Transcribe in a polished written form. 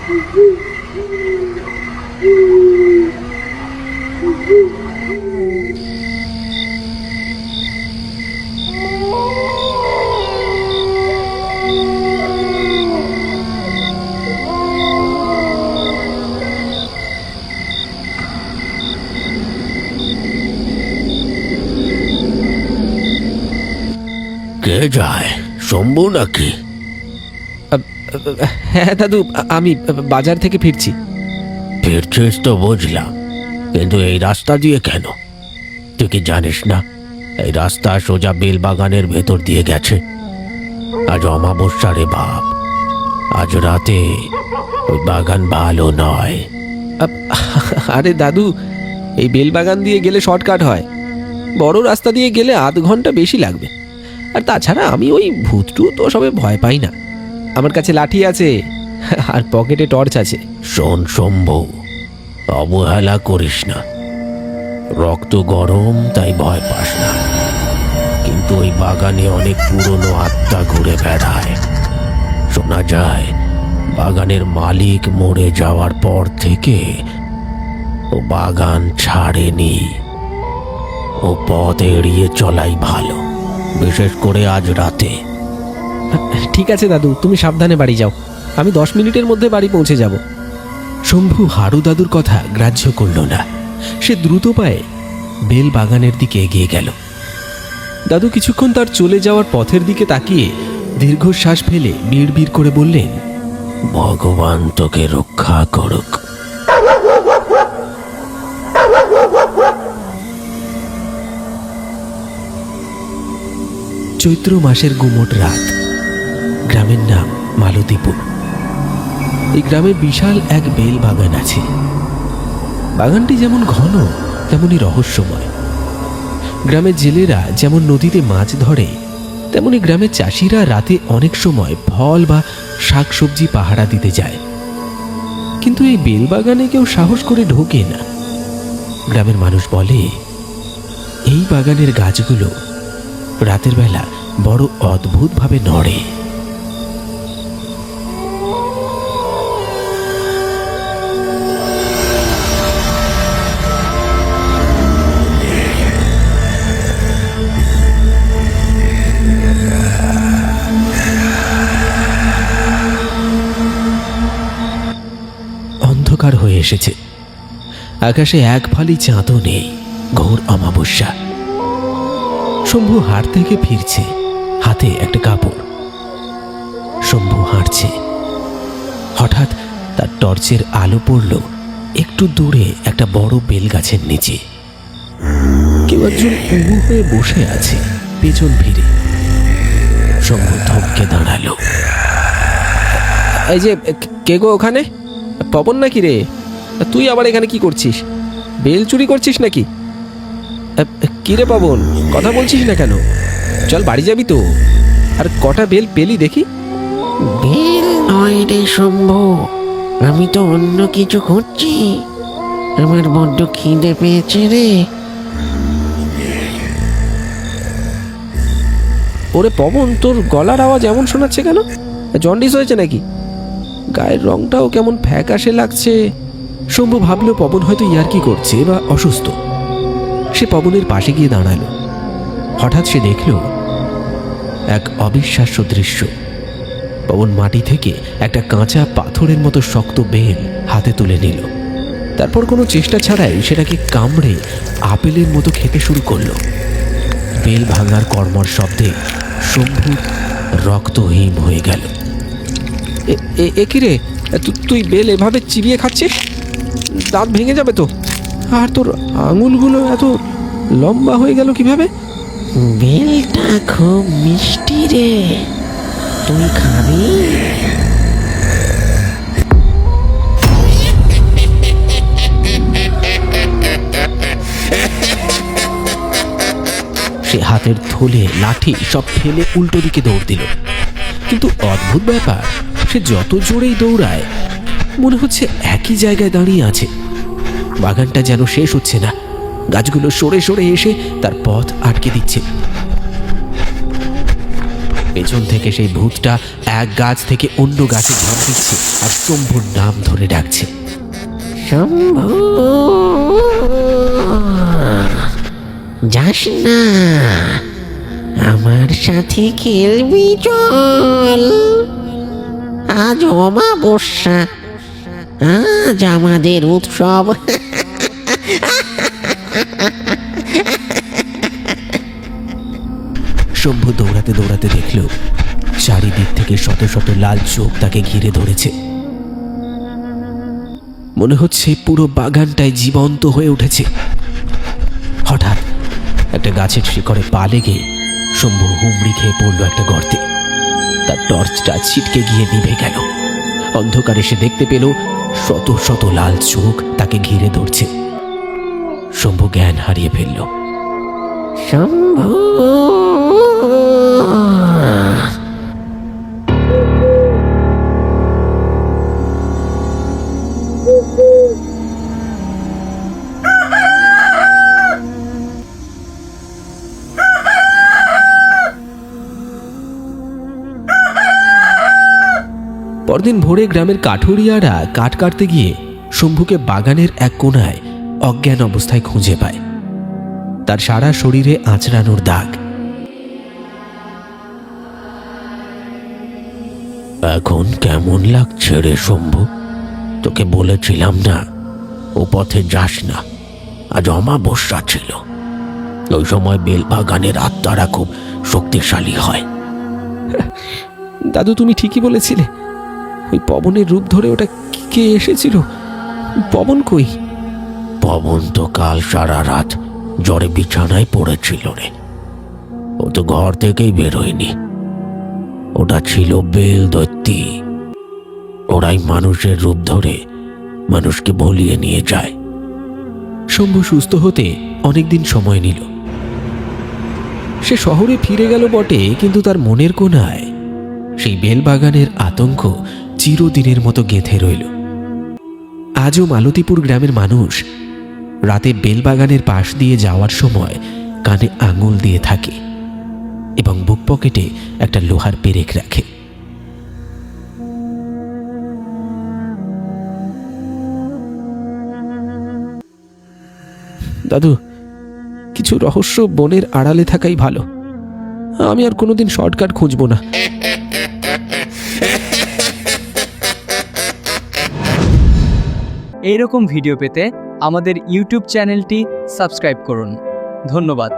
কে যায়, শম্ভু নাকি? হ্যাঁ দাদু, আমি বাজার থেকে ফিরছি। ফিরছিস তো বুঝলাম, কিন্তু এই রাস্তা দিয়ে কেন? তুই কি জানিস না এই রাস্তা সোজা বেলবাগানের ভেতর দিয়ে গেছে? আজ অমাবস্যা রে বাপ, আজ রাতে ওই বাগান ভালো নয়। আরে দাদু, এই বেলবাগান দিয়ে গেলে শর্টকাট হয়, বড় রাস্তা দিয়ে গেলে আধ ঘন্টা বেশি লাগবে। আর তাছাড়া আমি ওই ভূতটু তো সবে ভয় পাই না, আমার কাছে লাঠি আছে আর পকেটে টর্চ আছে। শোন শম্ভু, অবহেলা করিস না। রক্ত গরম তাই ভয় পাস না, কিন্তু ওই বাগানে অনেক পুরনো আত্মা ঘুরে বেড়ায়। শোনা যায় বাগানের মালিক মরে যাওয়ার পর থেকে ও বাগান ছাড়েনি। ও পথ এড়িয়ে চলাই ভালো, বিশেষ করে আজ রাতে। ঠিক আছে দাদু, তুমি সাবধানে বাড়ি যাও, আমি 10 মিনিটের মধ্যে বাড়ি পৌঁছে যাব। শম্ভু হারু দাদুর কথা গ্রাহ্য করল না। সে দ্রুত পায়ে বেল বাগানের দিকে এগিয়ে গেল। দাদু কিছুক্ষণ তার চলে যাওয়ার পথের দিকে তাকিয়ে দীর্ঘশ্বাস ফেলে বিড়বিড় করে বললেন, ভগবান তোকে রক্ষা করুক। চৈত্র মাসের গুমোট রাত। গ্রামের নাম মালতীপুর। এই গ্রামে বিশাল এক বেল বাগান আছে। বাগানটি যেমন ঘন তেমনই রহস্যময়। গ্রামের জেলেরা যেমন নদীতে মাছ ধরে, তেমনি গ্রামের চাষিরা রাতে অনেক সময় ফল বা শাকসবজি পাহারা দিতে যায়। কিন্তু এই বেল বাগানে কেউ সাহস করে ঢোকে না। গ্রামের মানুষ বলে এই বাগানের গাছগুলো রাতের বেলা বড় অদ্ভুতভাবে নড়ে। অন্ধকার হয়ে এসেছে। আকাশে এক ফালি চাঁদও নেই। ঘোর অমাবস্যা। শম্ভু হাট থেকে ফিরছে, হাতে একটা কাপড়। শম্ভু হাঁটছে। হঠাৎ তার টর্চের আলো পড়ল একটু দূরে একটা বড় বেল গাছের নিচে। কেউ একজন উবু হয়ে বসে আছে পেছন ফিরে। শম্ভু থমকে দাঁড়ালো। এই যে, কে গো ওখানে? পবন নাকি রে? তুই আবার এখানে কি করছিস? বেল চুরি করছিস নাকি? কি রে পবন, কথা বলছিস না কেন? চল বাড়ি যাবি তো। আর কটা বেল পেলি দেখি? বেল নয় রে শম্ভু, আমি তো অন্য কিছু খুঁজছি। আমার বড্ড খিদে পেয়েছে রে। ওরে পবন, তোর গলার আওয়াজ এমন শোনাচ্ছে কেন? জন্ডিস হয়েছে নাকি? গায়ের রংটাও কেমন ফ্যাকাশে লাগছে। শম্ভু ভাবল পবন হয়তো ইয়ার্কি করছে বা অসুস্থ। সে পবনের পাশে গিয়ে দাঁড়ালো। হঠাৎ সে দেখল এক অবিশ্বাস্য দৃশ্য। পবন মাটি থেকে একটা কাঁচা পাথরের মতো শক্ত বেল হাতে তুলে নিল। তারপর কোনো চেষ্টা ছাড়াই সেটাকে কামড়ে আপেলের মতো খেতে শুরু করলো। বেল ভাঙার কর্মর শব্দে শম্ভু রক্তহীন হয়ে গেল। এ কি রে, তুই বেল এভাবে চিবিয়ে খাচ্ছিস? দাঁত ভেঙে যাবে তো। আর তোর আঙুলগুলো এত লম্বা হয়ে গেল কিভাবে? বেলটা খুব মিষ্টি রে, তুই খাবি? সে হাতের থলে লাঠি সব ফেলে উল্টো দিকে দৌড় দিল। কিন্তু অদ্ভুত ব্যাপার, সে যত জোরেই দৌড়ায় মনে হচ্ছে একই জায়গায় দাঁড়িয়ে আছে। বাগানটা যেন শেষ হচ্ছে না। গাছগুলো সরে সরে এসে তার পথ আটকে দিচ্ছে। পেছন থেকে সেই ভূতটা এক গাছ থেকে অন্য গাছে ঝাঁপ দিচ্ছে আর শম্ভুর নাম ধরে ডাকছে। শম্ভু, যাস না, আমার সাথে খেলবি চল। আজ অমাবস্যা, আজ আমাদের উৎসব। শম্ভু দৌড়াতে দৌড়াতে দেখল চারিদিক থেকে শত শত লাল চোখ তাকে ঘিরে ধরেছে। মনে হচ্ছে পুরো বাগানটাই জীবন্ত হয়ে উঠেছে। হঠাৎ একটা গাছের শিকড়ে পা লেগে শম্ভু হুমড়ি খেয়ে পড়ল একটা গর্তে। তার টর্চটা ছিটকে গিয়ে নিভে গেল। অন্ধকারে সে দেখতে পেল শত শত লাল চোখ তাকে ঘিরে ধরছে। শম্ভু জ্ঞান হারিয়ে ফেলল। শম্ভু, পরদিন ভোরে গ্রামের কাঠুরিয়ারা কাঠ কাটতে গিয়ে শম্ভুকে বাগানের এক কোণায় অজ্ঞান অবস্থায় খুঁজে পায়। তার সারা শরীরে আঁচড়ানোর দাগ। এখন কেমন লাগছে রে শম্ভু? তোকে বলেছিলাম না ও পথে যাস না, আজ অমাবস্যা ছিল। ওই সময় বেলবাগানের আত্মারা খুব শক্তিশালী হয়। দাদু, তুমি ঠিকই বলেছিলে। ওই পবনের রূপ ধরে ওটা কে এসেছিল? পবন কই? পবন তো কাল সারা রাত জ্বরে বিছানায় পড়েছিল রে। ও তো ঘর থেকেই বেরোয়নি। ওটা ছিল বেল দৈত্যী। ওরাই মানুষের রূপ ধরে মানুষকে ভুলিয়ে নিয়ে যায়। শম্ভু সুস্থ হতে অনেকদিন সময় নিল। সে শহরে ফিরে গেল বটে, কিন্তু তার মনের কোণায় সেই বেলবাগানের আতঙ্ক চিরদিনের মতো গেঁথে রইল। আজও মালতীপুর গ্রামের মানুষ রাতে বেলবাগানের পাশ দিয়ে যাওয়ার সময় কানে আঙুল দিয়ে থাকে এবং বুক পকেটে একটা লোহার পেরেক রাখে। দাদু, কিছু রহস্য বনের আড়ালে থাকাই ভালো। আমি আর কোনোদিন শর্টকাট খুঁজব না। এইরকম ভিডিও পেতে আমাদের ইউটিউব চ্যানেলটি সাবস্ক্রাইব করুন। ধন্যবাদ।